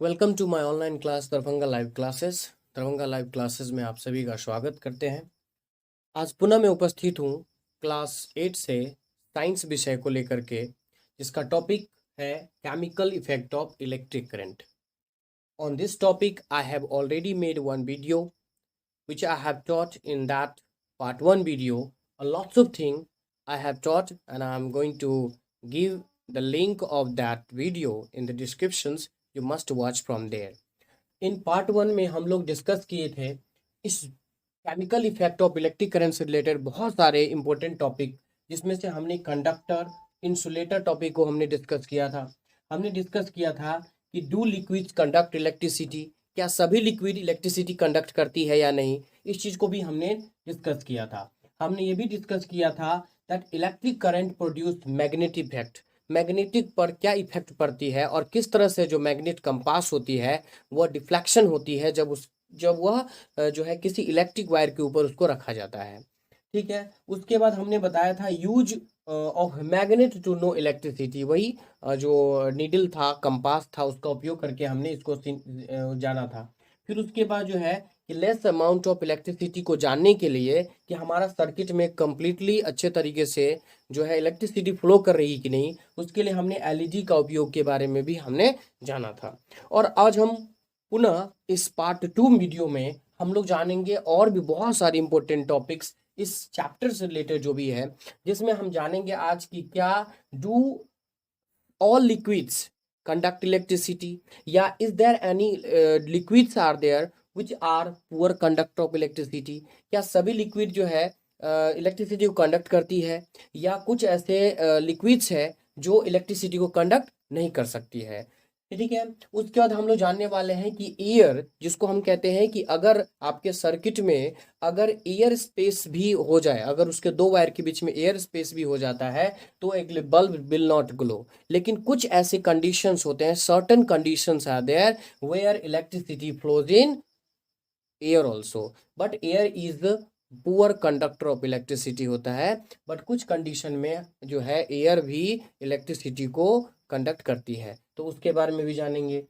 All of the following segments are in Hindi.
Welcome to my online class Darbhanga live classes. Darbhanga live classes में आप सभी का स्वागत करते हैं। आज पुनः मैं उपस्थित हूँ क्लास 8 से साइंस विषय को लेकर के, जिसका टॉपिक है chemical effect of electric current. On this topic I have already made one video which I have taught in that part 1 video. Lots of things I have taught, and I am going to give the link of that video in the descriptions. You must watch from there. In part 1 में हम लोग डिस्कस किए थे इस chemical effect of electric current से रिलेटेड बहुत सारे इंपॉर्टेंट टॉपिक, जिसमें से हमने कंडक्टर इंसुलेटर टॉपिक को हमने डिस्कस किया था। हमने डिस्कस किया था कि डू लिक्विड्स कंडक्ट इलेक्ट्रिसिटी, क्या सभी लिक्विड इलेक्ट्रिसिटी कंडक्ट करती है या नहीं, इस चीज़ को भी हमने डिस्कस किया था। हमने ये भी डिस्कस किया था that electric current produce magnetic effect, magnetic पर क्या इफेक्ट पड़ती है और किस तरह से जो मैग्नेट कंपास होती है वह डिफ्लेक्शन होती है जब वह जो है किसी इलेक्ट्रिक वायर के ऊपर उसको रखा जाता है। ठीक है, उसके बाद हमने बताया था use of magnet to know electricity, वही जो नीडल था, कंपास था, उसका उपयोग करके हमने इसको जाना था। फिर उसके बाद जो है कि लेस अमाउंट ऑफ इलेक्ट्रिसिटी को जानने के लिए कि हमारा सर्किट में कंप्लीटली अच्छे तरीके से जो है इलेक्ट्रिसिटी फ्लो कर रही कि नहीं, उसके लिए हमने एलईडी का उपयोग के बारे में भी हमने जाना था। और आज हम पुनः इस पार्ट 2 वीडियो में हम लोग जानेंगे और भी बहुत सारे इंपॉर्टेंट टॉपिक्स इस चैप्टर से रिलेटेड जो भी है, जिसमें हम जानेंगे आज की क्या do all liquids conduct electricity, या is there any liquids are there which are poor conductor of electricity, क्या सभी लिक्विड जो है इलेक्ट्रिसिटी को कंडक्ट करती है, या कुछ ऐसे लिक्विड्स है जो इलेक्ट्रिसिटी को कंडक्ट नहीं कर सकती है। ठीक है, उसके बाद हम लोग जानने वाले हैं कि एयर, जिसको हम कहते हैं कि अगर आपके सर्किट में अगर एयर स्पेस भी हो जाए, अगर उसके दो वायर के बीच में एयर स्पेस भी हो जाता है तो एक बल्ब विल नॉट ग्लो। लेकिन कुछ ऐसे कंडीशंस होते हैं, certain conditions are there where electricity flows in air also, but air is the poor conductor of electricity होता है। बट कुछ कंडीशन में जो है एयर भी इलेक्ट्रिसिटी को कंडक्ट करती है, तो उसके बारे में भी जानेंगे।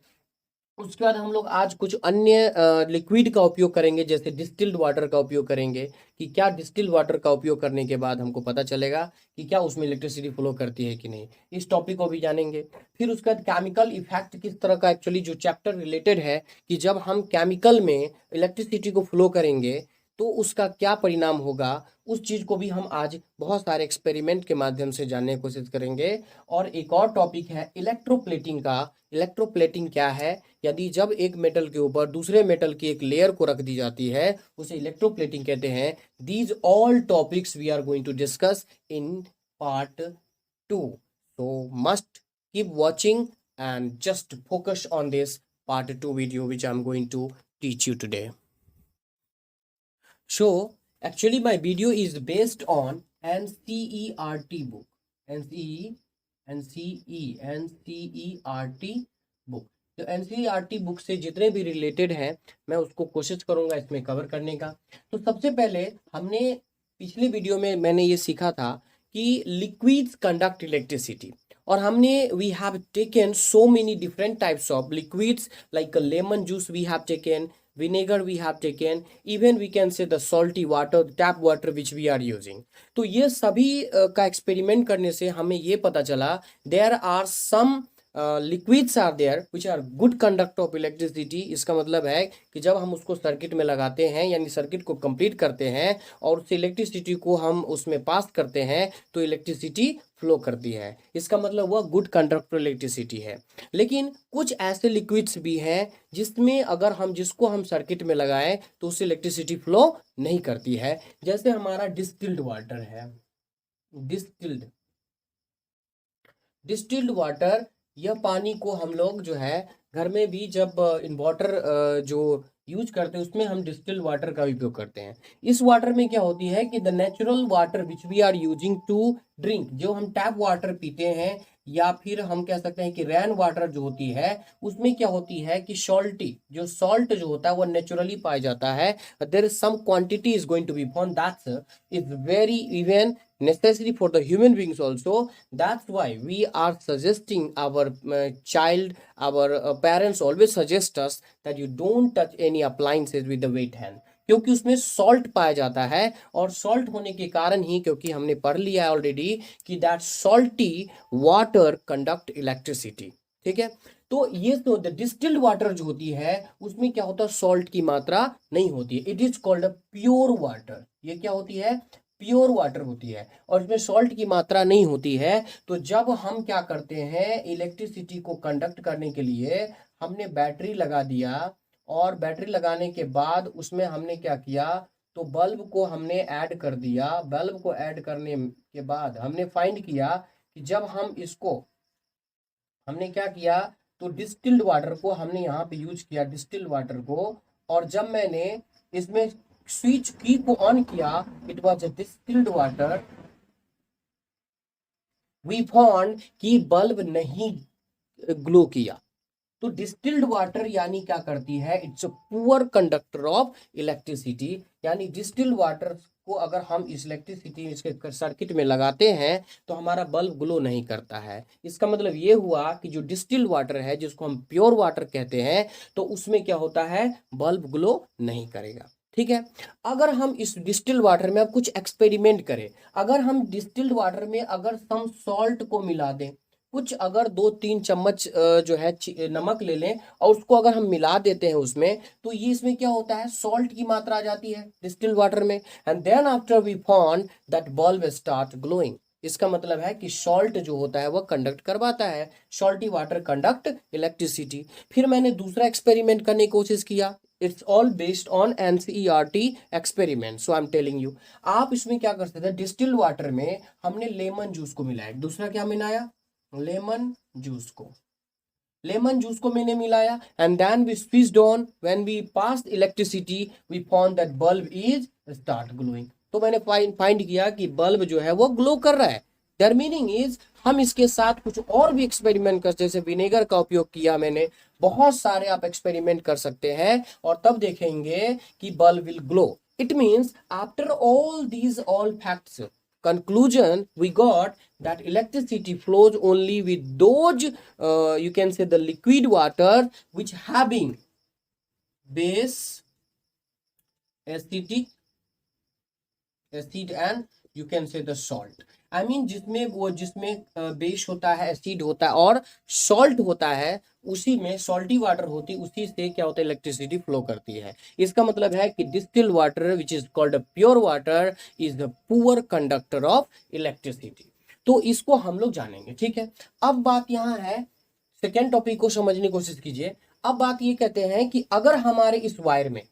उसके बाद हम लोग आज कुछ अन्य लिक्विड का उपयोग करेंगे, जैसे डिस्टिल्ड वाटर का उपयोग करेंगे कि क्या डिस्टिल्ड वाटर का उपयोग करने के बाद हमको पता चलेगा कि क्या उसमें इलेक्ट्रिसिटी फ्लो करती है कि नहीं, इस टॉपिक को भी जानेंगे। फिर उसके बाद केमिकल इफेक्ट किस तरह का, एक्चुअली जो चैप्टर रिलेटेड है कि जब हम केमिकल में इलेक्ट्रिसिटी को फ्लो करेंगे तो उसका क्या परिणाम होगा, उस चीज़ को भी हम आज बहुत सारे एक्सपेरिमेंट के माध्यम से जानने की कोशिश करेंगे। और एक और टॉपिक है इलेक्ट्रोप्लेटिंग का। इलेक्ट्रोप्लेटिंग क्या है, यदि जब एक मेटल के ऊपर दूसरे मेटल की एक लेयर को रख दी जाती है उसे इलेक्ट्रोप्लेटिंग कहते हैं। These all topics we are going to discuss in part 2, so must keep watching and just focus on this part 2 video which I'm going to teach you today. So actually my video is based on NCERT book, NCERT book। तो NCERT बुक से जितने भी रिलेटेड हैं मैं उसको कोशिश करूंगा इसमें कवर करने का। तो सबसे पहले हमने पिछले वीडियो में मैंने ये सीखा था कि लिक्विड्स कंडक्ट इलेक्ट्रिसिटी, और हमने we have taken so many different types of liquids like lemon juice we have taken, vinegar we have taken, even we can say the salty water, tap water which we are using। तो ये सभी का एक्सपेरिमेंट करने से हमें ये पता चला there are some liquids are there which are good conductor of electricity. इसका मतलब है कि जब हम उसको सर्किट में लगाते हैं, यानी सर्किट को कंप्लीट करते हैं और उस इलेक्ट्रिसिटी को हम उसमें पास करते हैं तो इलेक्ट्रिसिटी फ्लो करती है, इसका मतलब वह गुड कंडक्टर इलेक्ट्रिसिटी है। लेकिन कुछ ऐसे लिक्विड्स भी हैं जिसमें अगर हम जिसको हम सर्किट में लगाएं तो उससे इलेक्ट्रिसिटी फ्लो नहीं करती है, जैसे हमारा डिस्टिल्ड वाटर है। डिस्टिल्ड वाटर, यह पानी को हम लोग जो है घर में भी जब इन्वर्टर जो यूज करते हैं उसमें हम डिस्टिल्ड वाटर का उपयोग करते हैं। इस वाटर में क्या होती है कि the natural water which we are using to drink, जो हम टैप वाटर पीते हैं या फिर हम कह सकते हैं कि रेन वाटर जो होती है, उसमें क्या होती है कि सॉल्टी, जो सॉल्ट जो होता है वो नेचुरली पाया जाता है। There is some quantity is going to be found that's is very even necessary for the human beings also. That's why we are suggesting our child, our parents always suggest us that you don't touch any appliances with the wet hand, क्योंकि उसमें सॉल्ट पाया जाता है। और सॉल्ट होने के कारण ही, क्योंकि हमने पढ़ लिया है ऑलरेडी कि that salty water conduct electricity. ठीक है, तो ये तो द डिस्टिल्ड वाटर जो होती है उसमें क्या होता है, सॉल्ट की मात्रा नहीं होती है। It is called a pure water. ये क्या होती है, प्योर वाटर होती है और इसमें सॉल्ट की मात्रा नहीं होती है। तो जब हम क्या करते हैं, इलेक्ट्रिसिटी को कंडक्ट करने के लिए हमने बैटरी लगा दिया, और बैटरी लगाने के बाद उसमें हमने क्या किया, तो बल्ब को हमने ऐड कर दिया। बल्ब को ऐड करने के बाद हमने फाइंड किया कि जब हम इसको, हमने क्या किया, तो डिस्टिल्ड वाटर को हमने यहाँ पे यूज किया, डिस्टिल्ड वाटर को। और जब मैंने इसमें स्विच की को ऑन किया, it was a distilled water. We found कि बल्ब नहीं ग्लो किया। तो डिस्टिल्ड वाटर यानी क्या करती है, it's a poor conductor of electricity. यानी डिस्टिल्ड वाटर को अगर हम इस इलेक्ट्रिसिटी इसके सर्किट में लगाते हैं तो हमारा बल्ब ग्लो नहीं करता है। इसका मतलब ये हुआ कि जो डिस्टिल्ड वाटर है, जिसको हम प्योर वाटर कहते हैं, तो उसमें क्या होता है, बल्ब ग्लो नहीं करेगा। ठीक है, अगर हम इस डिस्टिल्ड वाटर में अब कुछ एक्सपेरिमेंट करें, अगर हम डिस्टिल्ड वाटर में अगर सम सॉल्ट को मिला दें, कुछ अगर 2-3 चम्मच जो है नमक ले लें और उसको अगर हम मिला देते हैं उसमें, तो ये इसमें क्या होता है, सॉल्ट की मात्रा आ जाती है डिस्टिल्ड वाटर में। And then after we found that bulb start glowing. इसका मतलब है कि सॉल्ट जो होता है वह कंडक्ट करवाता है, सॉल्टी वाटर कंडक्ट इलेक्ट्रिसिटी। फिर मैंने दूसरा एक्सपेरिमेंट करने की कोशिश किया। It's all based on NCERT experiment, so I am telling you. आप इसमें क्या कर सकते हैं, डिस्टिल्ड वाटर में हमने लेमन जूस को मिलाया। दूसरा क्या मिलाया, लेमन जूस को, लेमन जूस को मैंने मिलाया। And then we switched on, when we passed electricity we found that bulb is start glowing. तो मैंने फाइंड किया कि बल्ब जो है वो ग्लो कर रहा है। देयर मीनिंग इज हम इसके साथ कुछ और भी एक्सपेरिमेंट कर, जैसे विनेगर का उपयोग किया मैंने, बहुत सारे आप एक्सपेरिमेंट कर सकते हैं और तब देखेंगे कि bulb will glow. It means after all these all facts, conclusion we got that electricity flows only with those you can say the liquid water which having base, acidic acid and you can say the salt। I mean जिसमें वो, जिसमें बेस होता है, एसिड होता है और सॉल्ट होता है, उसी में सॉल्टी वाटर होती है, उसी से क्या होता है, इलेक्ट्रिसिटी फ्लो करती है। इसका मतलब है कि distilled water which is called pure water is the poor conductor of electricity. तो इसको हम लोग जानेंगे। ठीक है, अब बात यहाँ है, सेकेंड टॉपिक को समझने की कोशिश कीजिए। अब बात ये कहते हैं कि अगर हमारे इस वायर में,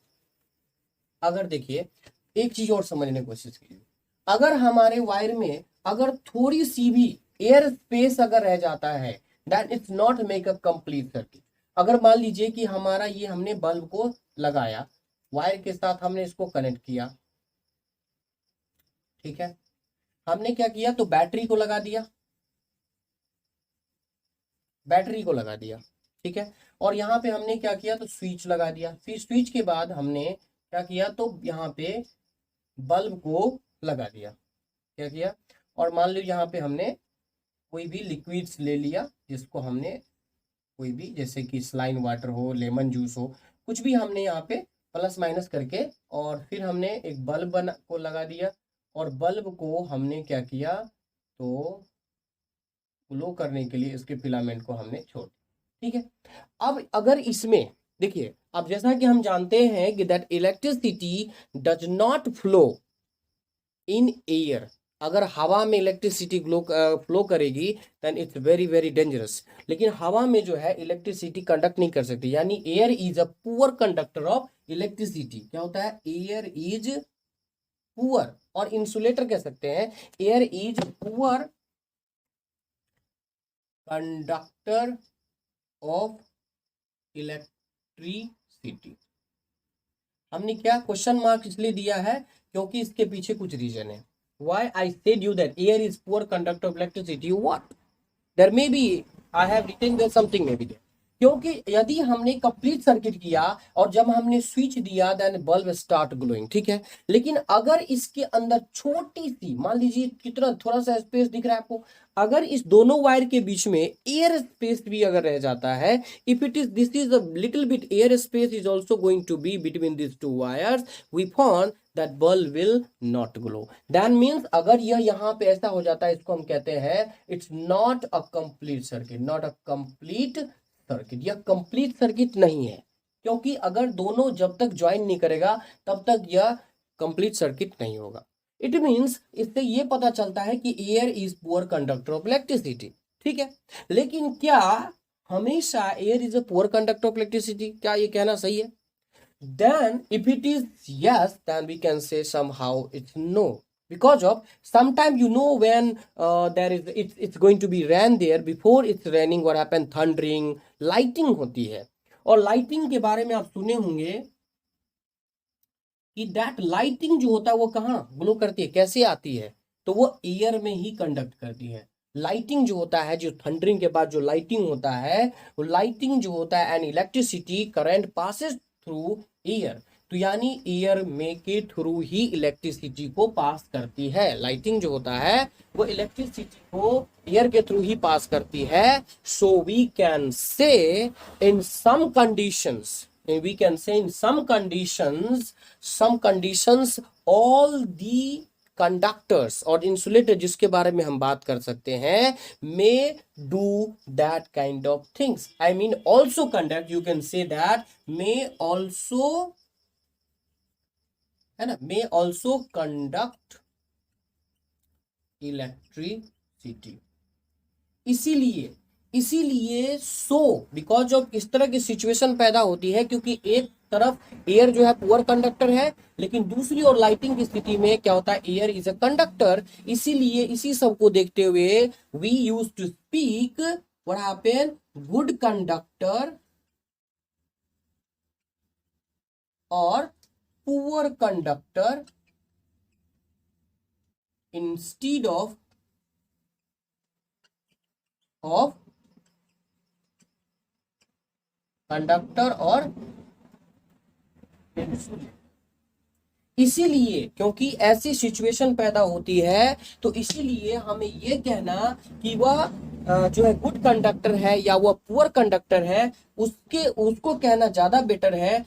अगर देखिए एक चीज और समझने की कोशिश कीजिए, अगर हमारे वायर में अगर थोड़ी सी भी एयर स्पेस अगर रह जाता है, that it's not make a complete circuit. अगर मान लीजिए कि हमारा ये, हमने बल्ब को लगाया, वायर के साथ हमने इसको कनेक्ट किया, ठीक है, हमने क्या किया, तो बैटरी को लगा दिया, बैटरी को लगा दिया, ठीक है, और यहाँ पे हमने क्या किया, तो स्विच लगा दिया। फिर स्विच के बाद हमने क्या किया, तो यहाँ पे बल्ब को लगा दिया, क्या किया, और मान लो यहाँ पे हमने कोई भी लिक्विड्स ले लिया, जिसको हमने कोई भी, जैसे कि सलाइन वाटर हो, लेमन जूस हो, कुछ भी हमने यहाँ पे प्लस माइनस करके, और फिर हमने एक बल्ब को लगा दिया, और बल्ब को हमने क्या किया, तो ग्लो करने के लिए इसके फिलामेंट को हमने छोड़ दिया। ठीक है, अब अगर इसमें देखिए, अब जैसा कि हम जानते हैं कि that electricity does not flow in air. अगर हवा में इलेक्ट्रिसिटी फ्लो करेगी then it's very very dangerous. लेकिन हवा में जो है इलेक्ट्रिसिटी कंडक्ट नहीं कर सकती, यानी air is a poor conductor of electricity. क्या होता है, एयर इज पुअर, और इंसुलेटर कह सकते हैं, air is poor conductor of electricity. हमने क्या क्वेश्चन मार्क इसलिए दिया है क्योंकि इसके पीछे कुछ रीजन है. Why I said you that air is poor conductor of electricity? What? There may be, I have written there something may be there. क्योंकि यदि हमने कंप्लीट सर्किट किया और जब हमने स्विच दिया देन बल्ब स्टार्ट ग्लोइंग, ठीक है. लेकिन अगर इसके अंदर छोटी सी, मान लीजिए कितना थोड़ा सा स्पेस दिख रहा है आपको, अगर इस दोनों वायर के बीच में एयर स्पेस भी अगर रह जाता है, if it is this is a little bit air space is also going to be between this two wires, we found that bulb will not glow. That means अगर यह यहाँ पे ऐसा हो जाता है, इसको हम कहते हैं it's not a complete circuit. Not a complete circuit, यह कंप्लीट सर्किट नहीं है, क्योंकि अगर दोनों जब तक ज्वाइन नहीं करेगा तब तक यह कंप्लीट सर्किट नहीं होगा. इट मीन्स इससे ये पता चलता है कि air is poor conductor of electricity, ठीक है. लेकिन क्या हमेशा air is a poor conductor of electricity? क्या ये कहना सही है? Then if it is yes, then we can say somehow it's no, because of sometime when there is it's going to be rain there, before it's raining what happen, thundering, lighting होती है. और lighting के बारे में आप सुने होंगे कि दैट लाइटिंग जो होता है वो कहाँ ग्लो करती है, कैसे आती है? तो वो एयर में ही कंडक्ट करती है. लाइटिंग जो होता है, जो थंडरिंग के बाद जो लाइटिंग होता है, वो लाइटिंग जो होता है and electricity current passes through air. तो यानी एयर में के थ्रू ही इलेक्ट्रिसिटी को पास करती है. लाइटिंग जो होता है वो इलेक्ट्रिसिटी को एयर के थ्रू ही पास करती है. सो we can say in some conditions, we can say in some conditions all the conductors और insulator जिसके बारे में हम बात कर सकते हैं may do that kind of things. I mean also conduct, you can say that may also, है ना, may also conduct electricity. इसीलिए सो बिकॉज ऑफ इस तरह की सिचुएशन पैदा होती है, क्योंकि एक तरफ एयर जो है पुअर कंडक्टर है, लेकिन दूसरी ओर लाइटिंग की स्थिति में क्या होता है, एयर इज अ कंडक्टर. इसीलिए इसी सब को देखते हुए we use to speak what happen, good conductor और poor conductor instead of conductor और इसीलिए क्योंकि ऐसी सिचुएशन पैदा होती है, तो इसीलिए हमें ये कहना कि वह जो है गुड कंडक्टर है या वह पुअर कंडक्टर है, उसको कहना ज्यादा बेटर है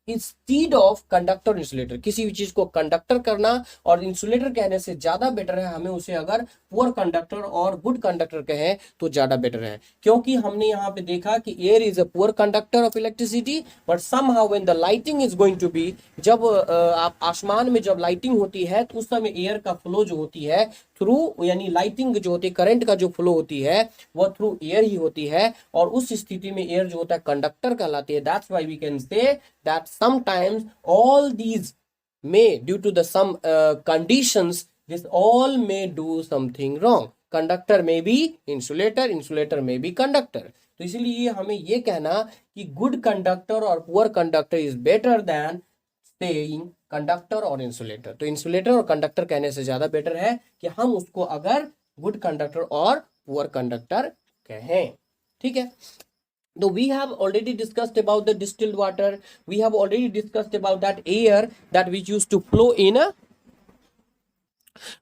इंस्टीड ऑफ कंडक्टर इंसुलेटर. किसी भी चीज को कंडक्टर करना और इंसुलेटर कहने से ज्यादा बेटर है हमें उसे अगर पुअर कंडक्टर और गुड कंडक्टर कहें तो ज्यादा बेटर है. क्योंकि हमने यहाँ पे देखा कि air is a poor conductor of electricity, but somehow when the lighting is going to be, जब आप आसमान में जब लाइटिंग होती है तो उस समय एयर का फ्लो जो होती है थ्रू, यानी लाइटिंग जो होती है, करंट का जो फ्लो होती है वह थ्रू एयर ही होती है, और उस स्थिति में एयर जो होता है कंडक्टर कहलाती है. That's why we can say that sometimes all these may due to the some conditions this all may do something wrong. Conductor में भी इंसुलेटर, इंसुलेटर में भी कंडक्टर. तो इसलिए हमें ये कहना कि गुड कंडक्टर और poor conductor is better than saying conductor और इंसुलेटर. तो इंसुलेटर और कंडक्टर कहने से ज्यादा बेटर है कि हम उसको अगर गुड कंडक्टर और पुअर कंडक्टर कहें, ठीक है. So we have already discussed about the distilled water. We have already discussed about that air that which used to flow in a.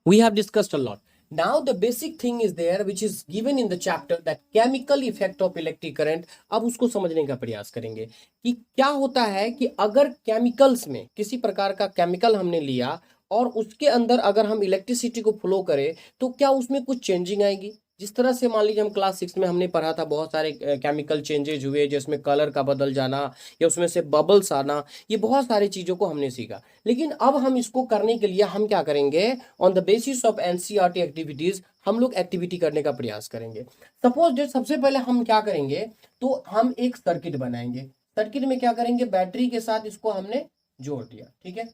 We have discussed a lot. Now the basic thing is there which is given in the chapter, that chemical effect of electric current. अब उसको समझने का प्रयास करेंगे कि क्या होता है कि अगर केमिकल्स में किसी प्रकार का केमिकल हमने लिया और उसके अंदर अगर हम इलेक्ट्रिसिटी को फ्लो करें तो क्या उसमें कुछ चेंजिंग आएगी. जिस तरह से मान लीजिए हम क्लास 6 में हमने पढ़ा था, बहुत सारे केमिकल चेंजेज हुए जिसमें कलर का बदल जाना या उसमें से बबल्स आना, ये बहुत सारी चीज़ों को हमने सीखा. लेकिन अब हम इसको करने के लिए हम क्या करेंगे, on the basis of NCERT activities हम लोग एक्टिविटी करने का प्रयास करेंगे. सपोज डेट सबसे पहले हम क्या करेंगे, तो हम एक सर्किट बनाएंगे. सर्किट में क्या करेंगे, बैटरी के साथ इसको हमने जोड़ दिया, ठीक है.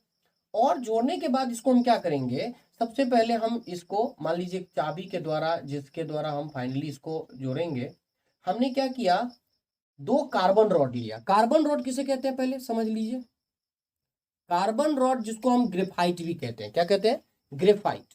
और जोड़ने के बाद इसको हम क्या करेंगे, सबसे पहले हम इसको मान लीजिए चाबी के द्वारा, जिसके द्वारा हम फाइनली इसको जोड़ेंगे, हमने क्या किया, 2 कार्बन रॉड लिया. कार्बन रॉड किसे कहते हैं पहले समझ लीजिए. कार्बन रॉड जिसको हम ग्रेफाइट भी कहते हैं, क्या कहते हैं? ग्रेफाइट।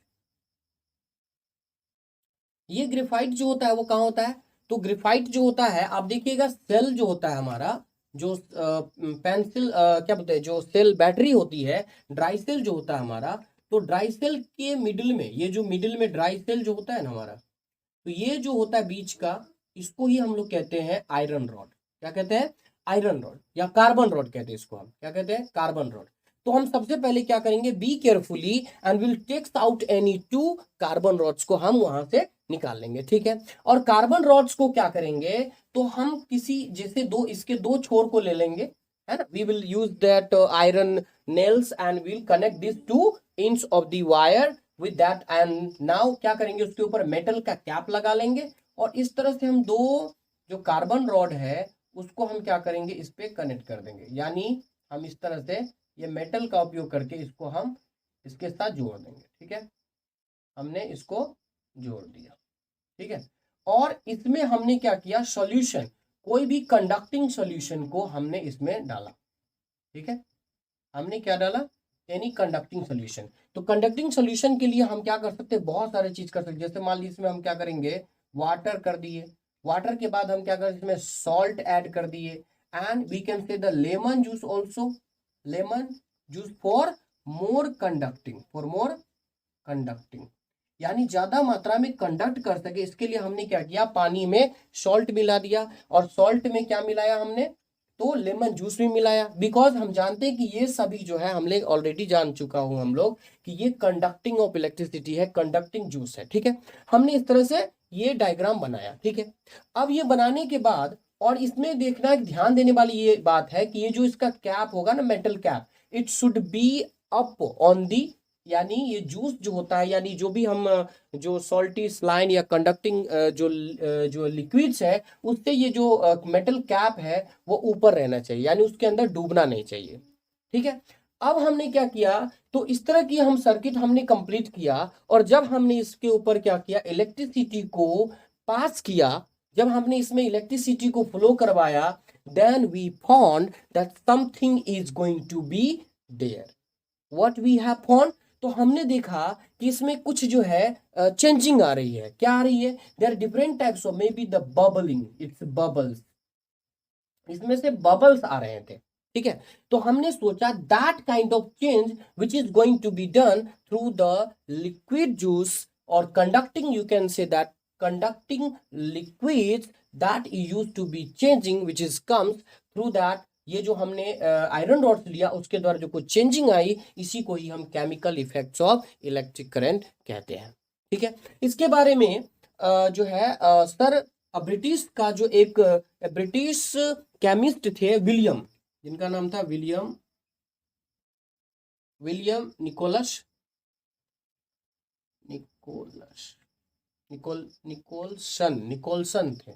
ये ग्रेफाइट जो होता है वो कहाँ होता है? तो ग्रेफाइट जो होता है, आप देखिएगा सेल जो होता है हमारा, जो पेंसिल क्या बोलते हैं, जो सेल बैटरी होती है, ड्राई सेल जो होता है हमारा, तो ड्राई सेल के मिडिल में, ये जो मिडिल में ड्राई सेल जो होता है ना हमारा, तो ये जो होता है बीच का, इसको ही हम लोग कहते हैं आयरन रॉड। क्या कहते हैं? आयरन रॉड या कार्बन रॉड कहते हैं इसको हम। क्या कहते हैं? Carbon rod. तो हम सबसे पहले क्या करेंगे, be carefully and will takes out any two carbon rods को हम वहां से निकाल लेंगे, ठीक है। और कार्बन रॉड्स को क्या करेंगे, तो हम किसी जैसे दो, इसके दो छोर को ले लेंगे, है ना। We will use that iron nails and will connect this to ends of the wire with that, and now क्या करेंगे, उसके ऊपर मेटल का कैप लगा लेंगे, और इस तरह से हम दो जो कार्बन रॉड है उसको हम क्या करेंगे, इस पे कनेक्ट कर देंगे। यानी हम इस तरह से ये मेटल का उपयोग करके इसको हम इसके साथ जोड़ देंगे, ठीक है। हमने इसको जोड़ दिया, ठीक है। और इसमें हमने क्या किया, सॉल्यूशन, कोई भी कंडक्टिंग सॉल्यूशन को हमने इसमें डाला, ठीक है। हमने क्या डाला, एनी कंडक्टिंग सोल्यूशन। तो कंडक्टिंग सोल्यूशन के लिए हम क्या कर सकते हैं, बहुत सारे चीज कर सकते हैं। जैसे मान लीजिए इसमें हम क्या करेंगे, वाटर कर दिए, वाटर के बाद हम क्या करें, इसमें सॉल्ट ऐड कर दिए, and we can say the lemon juice also, lemon juice for more conducting, for more conducting, यानी ज्यादा मात्रा में कंडक्ट कर सके, इसके लिए हमने क्या किया, पानी में सॉल्ट मिला दिया। और सॉल्ट में क्या मिलाया हमने, तो लेमन जूस भी मिलाया, बिकॉज हम जानते हैं कि ये सभी जो है, हम लोग ऑलरेडी जान चुका हूं हम लोग कि ये कंडक्टिंग ऑफ इलेक्ट्रिसिटी है, कंडक्टिंग जूस है, ठीक है। हमने इस तरह से ये डायग्राम बनाया, ठीक है। अब ये बनाने के बाद, और इसमें देखना एक ध्यान देने वाली ये बात है कि ये जो इसका कैप होगा ना, metal cap, it should be up on the, यानी ये जूस जो होता है, यानी जो भी हम जो सॉल्टी स्लाइन या कंडक्टिंग जो लिक्विड्स है, उससे ये जो मेटल कैप है वो ऊपर रहना चाहिए, यानी उसके अंदर डूबना नहीं चाहिए, ठीक है। अब हमने क्या किया, तो इस तरह की हम सर्किट हमने कंप्लीट किया, और जब हमने इसके ऊपर क्या किया, इलेक्ट्रिसिटी को पास किया, जब हमने इसमें इलेक्ट्रिसिटी को फ्लो करवाया, then we found that something is going to be there. What we have found, तो हमने देखा कि इसमें कुछ जो है चेंजिंग आ रही है। क्या आ रही है, there are different types of, maybe the bubbling, it's bubbles, इसमें से बबल्स आ रहे थे, ठीक है। तो हमने सोचा that kind of change which is going to be done through the liquid juice, और conducting, you can say that conducting liquids that use to be changing which is comes through that, ये जो हमने आयरन रॉड्स लिया उसके द्वारा जो कुछ चेंजिंग आई, इसी को ही हम chemical effects of electric current कहते हैं, ठीक है। इसके बारे में जो है सर ब्रिटिश का जो एक ब्रिटिश केमिस्ट थे, विलियम, जिनका नाम था William William Nicholas Nicholas Nicholson थे।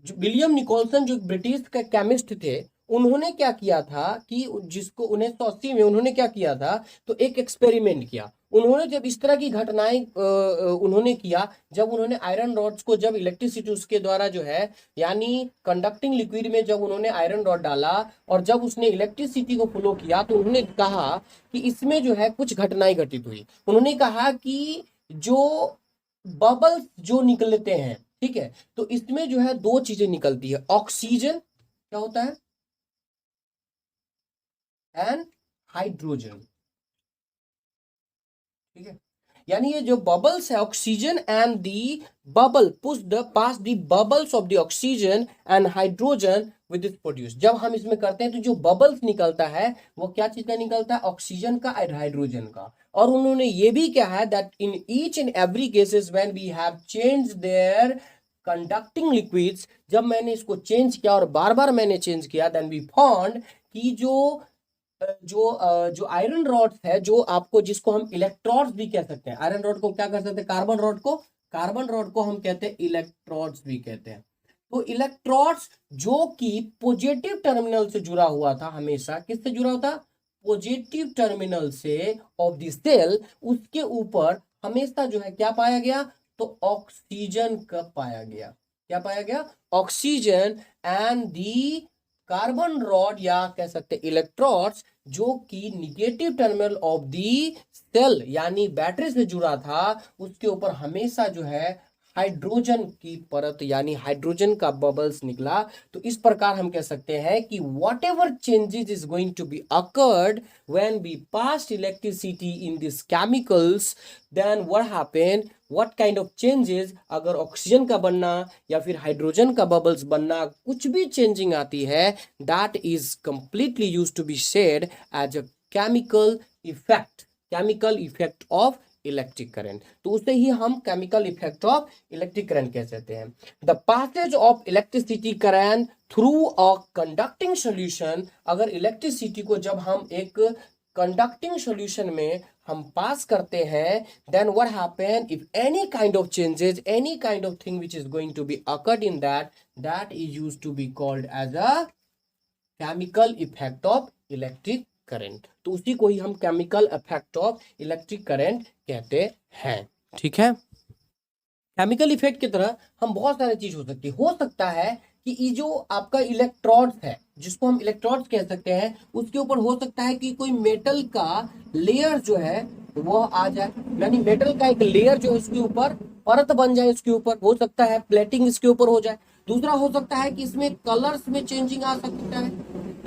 जो विलियम निकोलसन जो ब्रिटिश का केमिस्ट थे, उन्होंने क्या किया था कि जिसको 1980 में उन्होंने क्या किया था, तो एक एक्सपेरिमेंट किया। उन्होंने जब इस तरह की घटनाएं उन्होंने किया, जब उन्होंने आयरन रॉड्स को, जब इलेक्ट्रिसिटी उसके द्वारा जो है, यानी कंडक्टिंग लिक्विड में जब उन्होंने आयरन रॉड डाला और जब उसने इलेक्ट्रिसिटी को फ्लो किया, तो उन्होंने कहा कि इसमें जो है कुछ घटनाएं घटित हुई। उन्होंने कहा कि जो बबल्स जो निकलते हैं, ठीक है, तो इसमें जो है दो चीजें निकलती है, ऑक्सीजन क्या होता है, एंड हाइड्रोजन, ठीक है। यानी ये जो बबल्स है, oxygen and the bubble push the pass the bubbles of the oxygen and hydrogen with it produce. जब हम इसमें करते हैं तो जो बबल्स निकलता है वो क्या चीज का निकलता है, ऑक्सीजन का और हाइड्रोजन का। और उन्होंने ये भी कहा है that in each and every cases when we have change their conducting liquids, जब मैंने इसको चेंज किया और बार बार मैंने चेंज किया, देन वी फाउंड कि जो आयरन रॉड्स है, जो आपको, जिसको हम इलेक्ट्रोड्स भी कह सकते हैं, आयरन रॉड को क्या कर सकते हैं, कार्बन रॉड को हम कहते हैं इलेक्ट्रोड्स भी कहते हैं। तो इलेक्ट्रोड्स जो कि पॉजिटिव टर्मिनल से जुड़ा हुआ था, हमेशा किससे जुड़ा हुआ था, पॉजिटिव टर्मिनल से ऑफ द सेल, उसके ऊपर हमेशा जो है क्या पाया गया, तो ऑक्सीजन का पाया गया। क्या पाया गया, oxygen, and the carbon rod या कह सकते इलेक्ट्रोड्स जो कि negative terminal of the cell यानी बैटरी से जुड़ा था उसके ऊपर हमेशा जो है हाइड्रोजन की परत यानी हाइड्रोजन का बबल्स निकला। तो इस प्रकार हम कह सकते हैं कि whatever changes is going to be occurred when we passed electricity in this chemicals, then what happened, what kind of changes, अगर ऑक्सीजन का बनना या फिर हाइड्रोजन का बबल्स बनना कुछ भी चेंजिंग आती है, that is completely used to be said as a chemical effect, chemical effect of electric current. तो उसे ही हम chemical effect of electric current कह सकते हैं। The passage of electricity current through a conducting solution, अगर इलेक्ट्रिसिटी को जब हम एक कंडक्टिंग सॉल्यूशन में हम पास करते हैं, then what happen if any kind of changes, any kind of thing which is going to be occurred in that, that is used to be called as a chemical effect of electric current। तो उसी को ही हम chemical effect of electric current कहते हैं। ठीक है, केमिकल इफेक्ट की तरह हम बहुत सारी चीज हो सकता है कि ये जो आपका इलेक्ट्रोड्स है जिसको हम इलेक्ट्रोड्स कह सकते हैं, उसके ऊपर हो सकता है कि कोई मेटल का लेयर जो है वो आ जाए, यानी मेटल का एक लेयर जो है उसके ऊपर परत बन जाए, उसके ऊपर हो सकता है प्लेटिंग इसके ऊपर हो जाए। दूसरा हो सकता है कि इसमें कलर्स में चेंजिंग आ सकता है,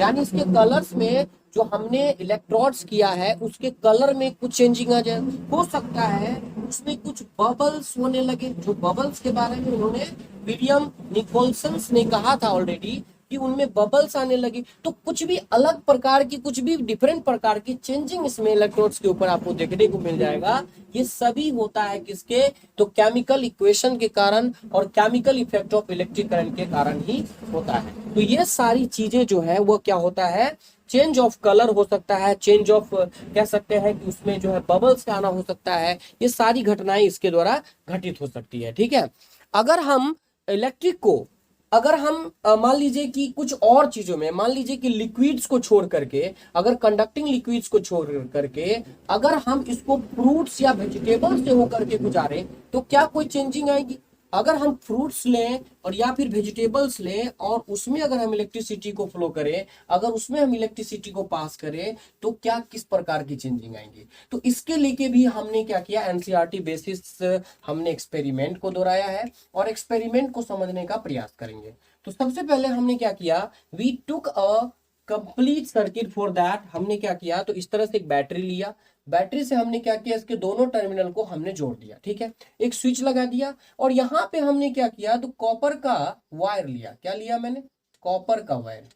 यानी इसके कलर्स में जो हमने इलेक्ट्रोड्स किया है उसके कलर में कुछ चेंजिंग आ जाए। हो सकता है उसमें कुछ बबल्स होने लगे, जो बबल्स के बारे में उन्होंने विलियम निकोलसन ने कहा था ऑलरेडी कि उनमें बबल्स आने लगे। तो कुछ भी अलग प्रकार की, कुछ भी डिफरेंट प्रकार की चेंजिंग इसमें इलेक्ट्रोड्स के ऊपर आपको देखने को मिल जाएगा। ये सभी होता है किसके, तो केमिकल इक्वेशन के कारण और chemical effect of electric current के कारण ही होता है। तो ये सारी चीजें जो है वो क्या होता है, चेंज ऑफ कलर हो सकता है, चेंज ऑफ कह सकते हैं कि उसमें जो है बबल्स का आना हो सकता है, ये सारी घटनाएं इसके द्वारा घटित हो सकती है। ठीक है, अगर हम इलेक्ट्रिक को, अगर हम मान लीजिए कि कुछ और चीजों में, मान लीजिए कि लिक्विड्स को छोड़ करके, अगर कंडक्टिंग लिक्विड्स को छोड़ करके अगर हम इसको फ्रूट्स या वेजिटेबल्स से होकर के गुजारें तो क्या कोई चेंजिंग आएगी? अगर हम फ्रूट्स लें और या फिर वेजिटेबल्स लें और उसमें अगर हम इलेक्ट्रिसिटी को फ्लो करें, अगर उसमें हम इलेक्ट्रिसिटी को पास करें तो क्या किस प्रकार की चेंजिंग आएंगी? तो इसके लेके भी हमने क्या किया, एनसीईआरटी बेसिस हमने एक्सपेरिमेंट को दोहराया है और एक्सपेरिमेंट को समझने का प्रयास करेंगे। तो सबसे पहले हमने क्या किया, we took a complete circuit for that. हमने क्या किया, तो इस तरह से एक बैटरी लिया, बैटरी से हमने क्या किया, इसके दोनों टर्मिनल को हमने जोड़ दिया। ठीक है, एक स्विच लगा दिया और यहाँ पे हमने क्या किया, तो कॉपर का वायर लिया। क्या लिया मैंने, कॉपर का वायर,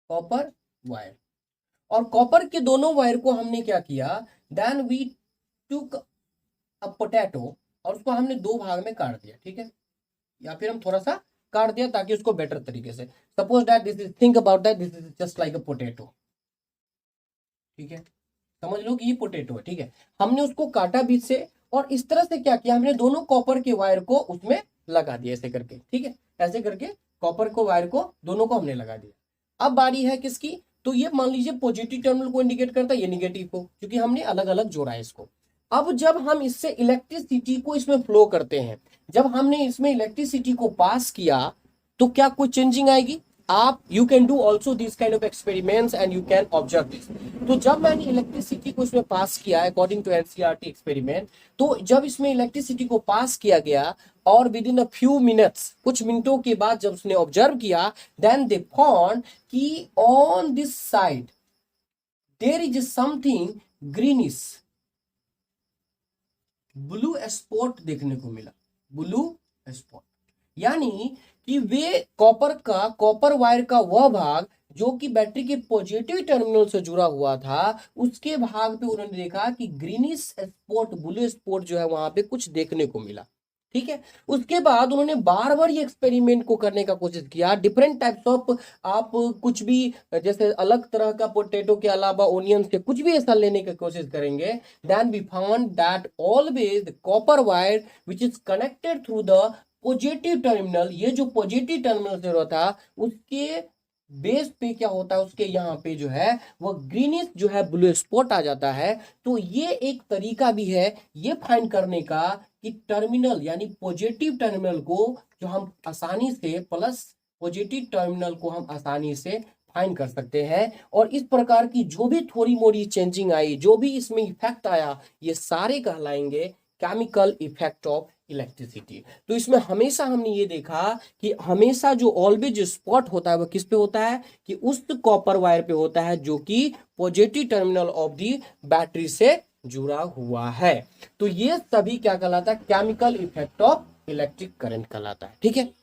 कॉपर वायर। और कॉपर के दोनों वायर को हमने क्या किया, then we took a potato और उसको हमने दो भाग में काट दिया। ठीक है, या फिर हम थोड़ा सा काट दिया ताकि उसको बेटर तरीके से, suppose that this is, think about that, this is just like a potato. ठीक है, समझ लो कि ये पोटैटो है। ठीक है, हमने उसको काटा बीच से और इस तरह से क्या किया, हमने दोनों कॉपर के वायर को उसमें लगा दिया ऐसे करके। ठीक है, ऐसे करके कॉपर को वायर को दोनों को हमने लगा दिया। अब बारी है किसकी, तो ये मान लीजिए पॉजिटिव टर्मिनल को इंडिकेट करता है, ये निगेटिव को, क्योंकि हमने अलग अलग जोड़ा है इसको। अब जब हम इससे इलेक्ट्रिसिटी को इसमें फ्लो करते हैं, जब हमने इसमें इलेक्ट्रिसिटी को पास किया तो क्या कोई चेंजिंग आएगी? आप you can do also this kind of experiments and you can observe this. तो जब मैंने इलेक्ट्रिसिटी को इसमें पास किया अकॉर्डिंग टू एनसीईआरटी एक्सपेरिमेंट, तो जब इसमें इलेक्ट्रिसिटी को पास किया गया और within a few minutes, कुछ मिनटों के बाद जब उसने ऑब्जर्व किया, देन दे फाउंड कि on this side there is something greenish, blue spot देखने को मिला, ब्लू स्पॉट। यानी कि वे कॉपर वायर का वह भाग जो कि बैटरी के पॉजिटिव टर्मिनल से जुड़ा हुआ था, उसके भाग पे उन्होंने देखा कि ग्रीनिश स्पॉट, ब्लू स्पॉट जो है वहां पे कुछ देखने को मिला। ठीक है, उसके बाद उन्होंने बार बार ये एक्सपेरिमेंट को करने का कोशिश किया, डिफरेंट टाइप्स ऑफ, आप कुछ भी जैसे अलग तरह का पोटैटो के अलावा ओनियन से कुछ भी ऐसा लेने की कोशिश करेंगे, then we found that always the copper wire which is connected through the positive terminal, ये जो पॉजिटिव टर्मिनल से होता उसके बेस पे क्या होता है, उसके यहाँ पे जो है वो ग्रीनिश जो है ब्लू स्पॉट आ जाता है। तो ये एक तरीका भी है ये फाइंड करने का कि टर्मिनल यानी पॉजिटिव टर्मिनल को जो हम आसानी से, प्लस पॉजिटिव टर्मिनल को हम आसानी से फाइंड कर सकते हैं। और इस प्रकार की जो भी थोड़ी मोड़ी चेंजिंग आई, जो भी इसमें इफेक्ट आया, ये सारे कहलाएंगे केमिकल इफेक्ट ऑफ इलेक्ट्रिसिटी। तो इसमें हमेशा हमने ये देखा कि हमेशा जो ऑलवेज स्पॉट होता है वो किस पे होता है, कि उस कॉपर वायर पे होता है जो कि positive terminal of the battery से जुड़ा हुआ है। तो ये सभी क्या कहलाता है, chemical effect of electric current कहलाता है। ठीक है,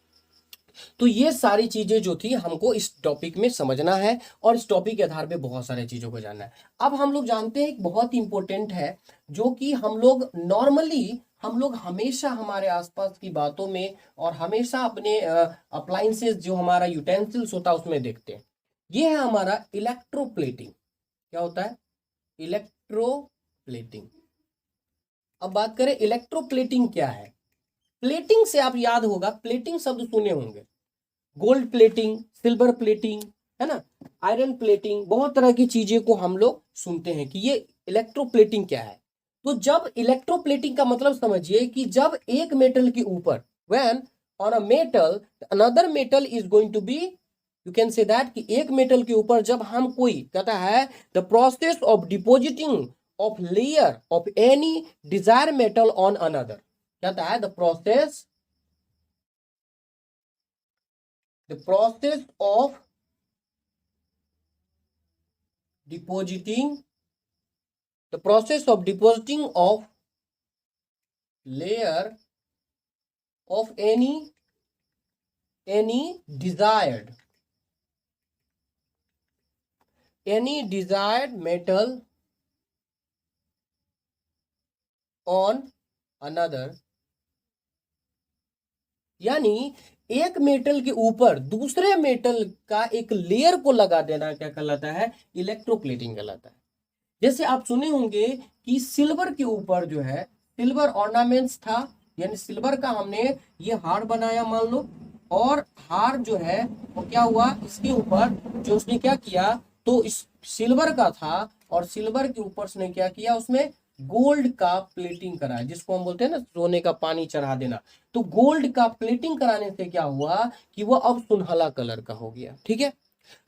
तो ये सारी चीजें जो थी हमको इस टॉपिक में समझना है और इस टॉपिक के आधार पे बहुत सारी चीजों को जानना है। अब हम लोग जानते हैं एक बहुत इंपॉर्टेंट है जो कि हम लोग नॉर्मली हम लोग हमेशा हमारे आसपास की बातों में और हमेशा अपने अप्लायंसेस जो हमारा यूटेंसिल्स होता है उसमें देखते हैं। ये है हमारा इलेक्ट्रोप्लेटिंग। क्या होता है, इलेक्ट्रोप्लेटिंग। अब बात करें इलेक्ट्रोप्लेटिंग क्या है। प्लेटिंग से आप याद होगा, प्लेटिंग शब्द सुने होंगे, गोल्ड प्लेटिंग, सिल्वर प्लेटिंग, है ना, आयरन प्लेटिंग, बहुत तरह की चीजें को हम लोग सुनते हैं कि ये इलेक्ट्रोप्लेटिंग क्या है। तो जब इलेक्ट्रोप्लेटिंग का मतलब समझिए कि जब एक मेटल के ऊपर, when on a metal another metal is going to be, you can say that कि एक मेटल के ऊपर जब हम कोई कहता है the process of depositing of layer of any desire metal on another, कहता है the process of depositing of layer of any desired metal on another, यानी एक मेटल के ऊपर दूसरे मेटल का एक लेयर को लगा देना क्या कहलाता है, इलेक्ट्रोप्लेटिंग कहलाता है। जैसे आप सुने होंगे कि सिल्वर के ऊपर जो है सिल्वर ऑर्नामेंट्स था, यानी सिल्वर का हमने ये हार बनाया मान लो, और हार जो है वो क्या हुआ, इसके ऊपर जो उसने क्या किया, तो इस सिल्वर का था और सिल्वर के ऊपर उसने क्या किया, उसमें गोल्ड का प्लेटिंग कराया, जिसको हम बोलते हैं ना सोने का पानी चढ़ा देना। तो गोल्ड का प्लेटिंग कराने से क्या हुआ कि वो अब सुनहला कलर का हो गया। ठीक है,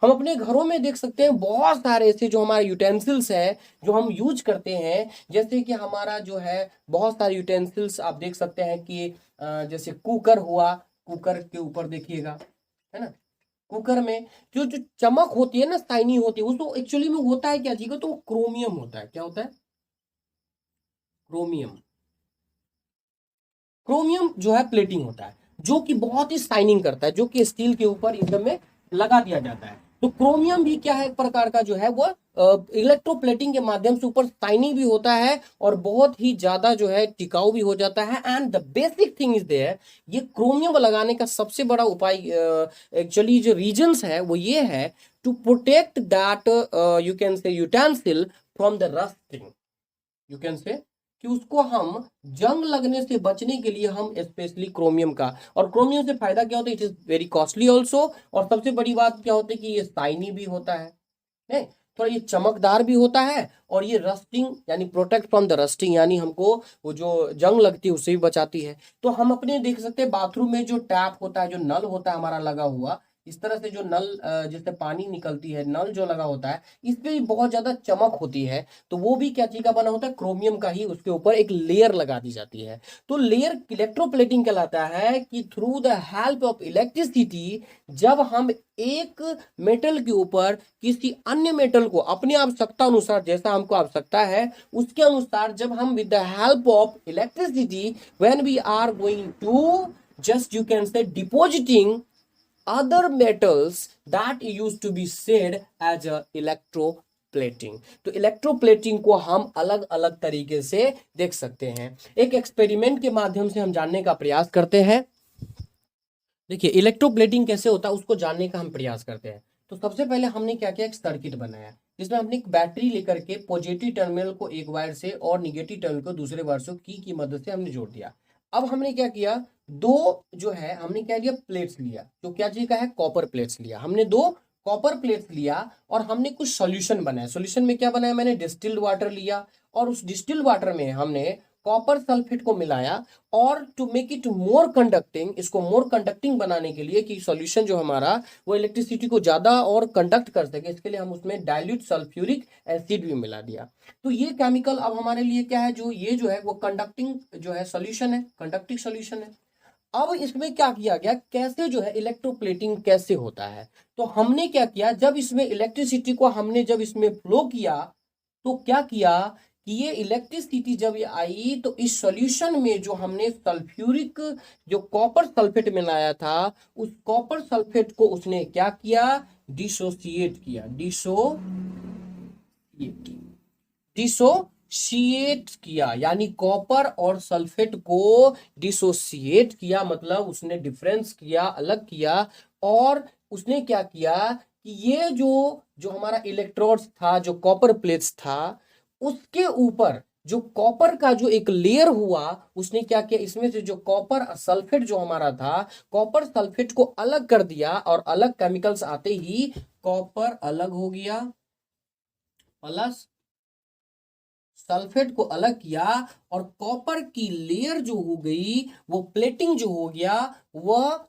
हम अपने घरों में देख सकते हैं बहुत सारे ऐसे जो हमारे यूटेंसिल्स है जो हम यूज करते हैं, जैसे कि हमारा जो है बहुत सारे यूटेंसिल्स आप देख सकते हैं कि जैसे कुकर हुआ, कुकर के ऊपर देखिएगा, है ना, कुकर में जो जो चमक होती है ना, शाइनी होती है, उसको एक्चुअली में होता है क्या जी को, तो क्रोमियम होता है। क्या होता है, क्रोमियम। क्रोमियम जो है प्लेटिंग होता है जो कि बहुत ही शाइनिंग करता है, जो कि स्टील के ऊपर एकदम में लगा दिया जाता है। तो क्रोमियम भी क्या है, एक प्रकार का जो है वो इलेक्ट्रोप्लेटिंग के माध्यम से ऊपर शाइनिंग भी होता है और बहुत ही ज्यादा जो है टिकाऊ भी हो जाता है। And the basic thing is there, ये क्रोमियम लगाने का सबसे बड़ा उपाय एक्चुअली जो रीजंस है वो ये है to protect that you can say utensil from the rusting, you can say कि उसको हम जंग लगने से बचने के लिए हम स्पेशली क्रोमियम का, और क्रोमियम से फायदा क्या होता है, it is very costly also, और सबसे बड़ी बात क्या होती है कि ये शाइनी भी होता है, नहीं थोड़ा ये चमकदार भी होता है, और ये रस्टिंग यानी प्रोटेक्ट फ्रॉम द रस्टिंग, यानी हमको वो जो जंग लगती है उससे भी बचाती है। तो हम अपने देख सकते हैं बाथरूम में जो टैप होता है, जो नल होता है हमारा लगा हुआ, इस तरह से जो नल जिससे पानी निकलती है, नल जो लगा होता है, इस पे भी बहुत ज्यादा चमक होती है। तो वो भी क्या चीज का बना होता है, क्रोमियम का ही उसके ऊपर एक लेयर लगा दी जाती है। तो लेयर इलेक्ट्रोप्लेटिंग कहलाता है कि through the help of electricity, जब हम एक मेटल के ऊपर किसी अन्य मेटल को अपनी आवश्यकता अनुसार, जैसा हमको आवश्यकता है उसके अनुसार, जब हम with the help of electricity when we are going to just you can say depositing other metals that used to be said as a electroplating। तो इलेक्ट्रोप्लेटिंग को हम अलग अलग तरीके से देख सकते हैं। एक एक्सपेरिमेंट के माध्यम से हम जानने का प्रयास करते हैं। देखिए इलेक्ट्रोप्लेटिंग कैसे होता है उसको जानने का हम प्रयास करते हैं। तो सबसे पहले हमने क्या किया, एक सर्किट बनाया जिसमें हमने एक बैटरी लेकर के पॉजिटिव टर्मिनल को एक वायर से और निगेटिव टर्मिनल को दूसरे वायर से की मदद से हमने जोड़ दिया। अब हमने क्या किया, दो जो है हमने क्या लिया, प्लेट्स लिया, जो क्या चीज का है, कॉपर प्लेट्स लिया। हमने दो कॉपर प्लेट्स लिया और हमने कुछ सॉल्यूशन बनाया। सॉल्यूशन में क्या बनाया, मैंने डिस्टिल्ड वाटर लिया और उस डिस्टिल्ड वाटर में हमने कॉपर सल्फेट को मिलाया और to make it more conducting, इसको मोर कंडक्टिंग बनाने के लिए कि सॉल्यूशन जो हमारा वो इलेक्ट्रिसिटी को ज्यादा और कंडक्ट कर सके, इसके लिए हम उसमें डाइल्यूट सल्फ्यूरिक एसिड भी मिला दिया। तो ये केमिकल अब हमारे लिए क्या है, जो ये जो है वो कंडक्टिंग जो है सॉल्यूशन है, कंडक्टिंग सॉल्यूशन है। अब इसमें क्या किया गया, कैसे जो है इलेक्ट्रोप्लेटिंग कैसे होता है, तो हमने क्या किया, जब इसमें इलेक्ट्रिसिटी को हमने जब इसमें फ्लो किया तो क्या किया कि ये इलेक्ट्रिसिटी जब ये आई तो इस सॉल्यूशन में जो हमने सल्फ्यूरिक जो कॉपर सल्फेट मिलाया था उस कॉपर सल्फेट को उसने क्या किया, डिसोसिएट किया, डिसोसिएट किया, यानी कॉपर और सल्फेट को डिसोसिएट किया, मतलब उसने डिफरेंस किया, अलग किया। और उसने क्या किया कि ये जो जो हमारा इलेक्ट्रोड्स था, जो कॉपर प्लेट्स था, उसके ऊपर जो कॉपर का जो एक लेयर हुआ, उसने क्या किया, इसमें से जो कॉपर सल्फेट जो हमारा था, कॉपर सल्फेट को अलग कर दिया और अलग केमिकल्स आते ही कॉपर अलग हो गया प्लस सल्फेट को अलग किया और कॉपर की लेयर जो हो गई वो प्लेटिंग जो हो गया, वह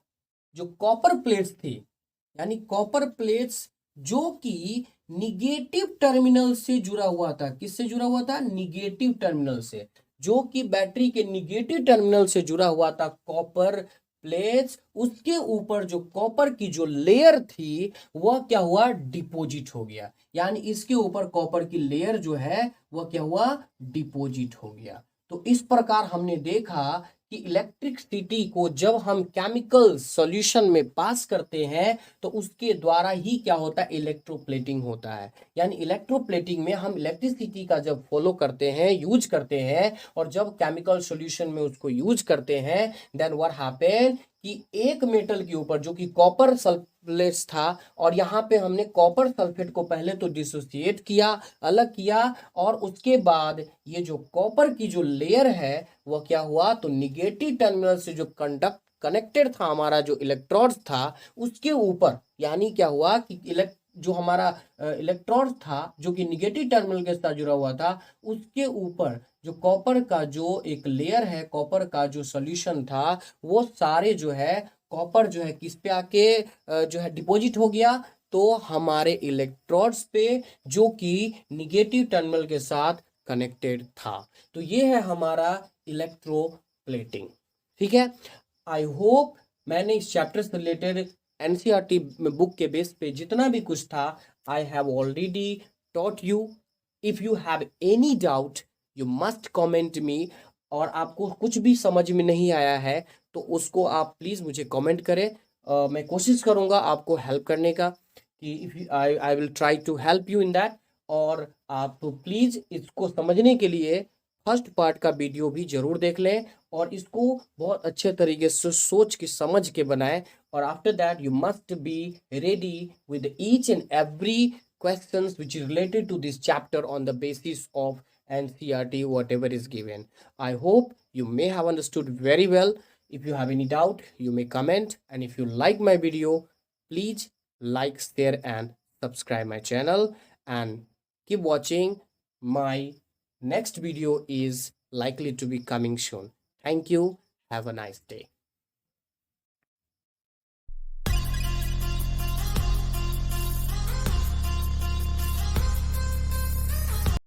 जो कॉपर प्लेट्स थे, यानी कॉपर प्लेट्स जो कि निगेटिव टर्मिनल से जुड़ा हुआ था, किससे जुड़ा हुआ था, निगेटिव टर्मिनल से, जो कि बैटरी के निगेटिव टर्मिनल से जुड़ा हुआ था कॉपर प्लेट्स, उसके ऊपर जो कॉपर की जो लेयर थी वह क्या हुआ, डिपॉजिट हो गया, यानी इसके ऊपर कॉपर की लेयर जो है वह क्या हुआ, डिपॉजिट हो गया। तो इस प्रकार हमने देखा कि इलेक्ट्रिसिटी को जब हम केमिकल सॉल्यूशन में पास करते हैं तो उसके द्वारा ही क्या होता है, इलेक्ट्रोप्लेटिंग होता है। यानी इलेक्ट्रोप्लेटिंग में हम इलेक्ट्रिसिटी का जब फॉलो करते हैं, यूज करते हैं, और जब केमिकल सॉल्यूशन में उसको यूज करते हैं, देन व्हाट हैपन कि एक मेटल के ऊपर जो कि कॉपर सल्फेट था, और यहाँ पे हमने कॉपर सल्फेट को पहले तो डिसोसिएट किया, अलग किया, और उसके बाद ये जो कॉपर की जो लेयर है वह क्या हुआ, तो निगेटिव टर्मिनल से जो कनेक्टेड था हमारा जो इलेक्ट्रोड्स था उसके ऊपर, यानी क्या हुआ कि जो हमारा इलेक्ट्रोड था जो कि निगेटिव टर्मिनल के साथ जुड़ा हुआ था, उसके ऊपर जो कॉपर का जो एक लेयर है, कॉपर का जो सॉल्यूशन था, वो सारे जो है कॉपर जो है किस पे आके जो है डिपॉजिट हो गया, तो हमारे इलेक्ट्रोड्स पे जो कि निगेटिव टर्मिनल के साथ कनेक्टेड था। तो ये है हमारा इलेक्ट्रोप्लेटिंग। ठीक है, आई होप मैंने इस चैप्टर से रिलेटेड एनसीईआरटी बुक के बेस पे जितना भी कुछ था I have already taught you. If you have any doubt you must comment me, और आपको कुछ भी समझ में नहीं आया है तो उसको आप प्लीज़ मुझे कमेंट करें। मैं कोशिश करूँगा आपको हेल्प करने का, कि if I will try to help you in that. और आप प्लीज़ इसको समझने के लिए फर्स्ट पार्ट का वीडियो भी जरूर देख लें और इसको बहुत अच्छे तरीके से सोच के समझ के बनाएं। और after that you must be ready with each and every questions which is related to this chapter on the basis of NCERT whatever is given. I hope you may have understood very well. If you have any doubt you may comment, and if you like my video please like, share and subscribe my channel, and keep watching. My next video is likely to be coming soon. Thank you. Have a nice day.